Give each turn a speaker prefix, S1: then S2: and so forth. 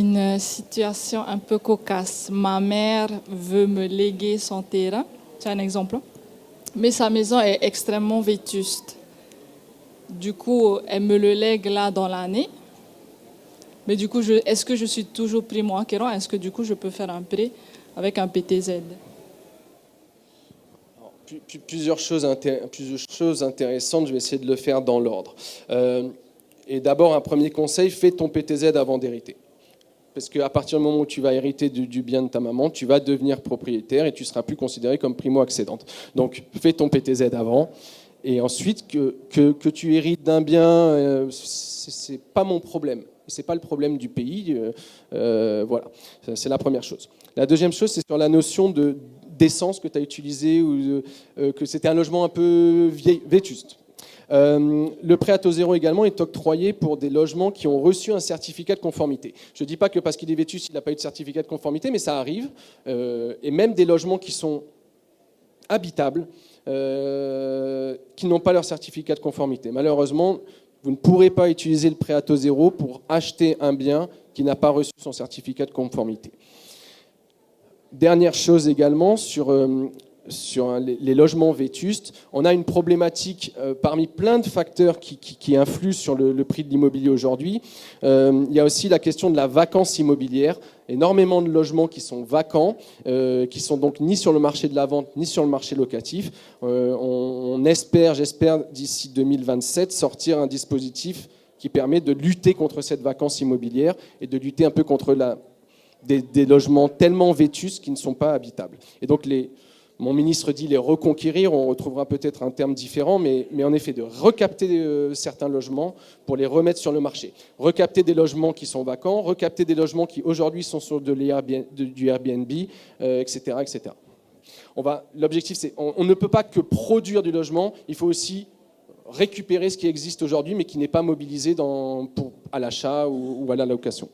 S1: Une situation un peu cocasse. Ma mère veut me léguer son terrain, c'est un exemple, mais sa maison est extrêmement vétuste. Du coup, elle me le lègue là dans l'année. Mais du coup, est-ce que je suis toujours primo-acquérant? Est-ce que du coup, je peux faire un prêt avec un PTZ?
S2: Plusieurs choses intéressantes, je vais essayer de le faire dans l'ordre. Et d'abord, un premier conseil, fais ton PTZ avant d'hériter. Parce qu'à partir du moment où tu vas hériter du bien de ta maman, tu vas devenir propriétaire et tu ne seras plus considéré comme primo-accédante. Donc, fais ton PTZ avant. Et ensuite, que tu hérites d'un bien, ce n'est pas mon problème. Ce n'est pas le problème du pays. Voilà, c'est la première chose. La deuxième chose, c'est sur la notion d'essence que tu as utilisée, ou que c'était un logement un peu vétuste. Le prêt à taux zéro également est octroyé pour des logements qui ont reçu un certificat de conformité. Je ne dis pas que parce qu'il est vétuste, il n'a pas eu de certificat de conformité, mais ça arrive. Et même des logements qui sont habitables, qui n'ont pas leur certificat de conformité. Malheureusement, vous ne pourrez pas utiliser le prêt à taux zéro pour acheter un bien qui n'a pas reçu son certificat de conformité. Dernière chose également, sur les logements vétustes, on a une problématique parmi plein de facteurs qui influent sur le prix de l'immobilier aujourd'hui. Il y a aussi la question de la vacance immobilière. Énormément de logements qui sont vacants, qui sont donc ni sur le marché de la vente, ni sur le marché locatif. On espère, j'espère, d'ici 2027, sortir un dispositif qui permet de lutter contre cette vacance immobilière et de lutter un peu contre des logements tellement vétustes qui ne sont pas habitables. Et donc, mon ministre dit les reconquérir, on retrouvera peut-être un terme différent, mais en effet, de recapter certains logements pour les remettre sur le marché. Recapter des logements qui sont vacants, recapter des logements qui aujourd'hui sont sur du Airbnb, etc. etc. L'objectif, c'est on ne peut pas que produire du logement, il faut aussi récupérer ce qui existe aujourd'hui, mais qui n'est pas mobilisé à l'achat ou à la location.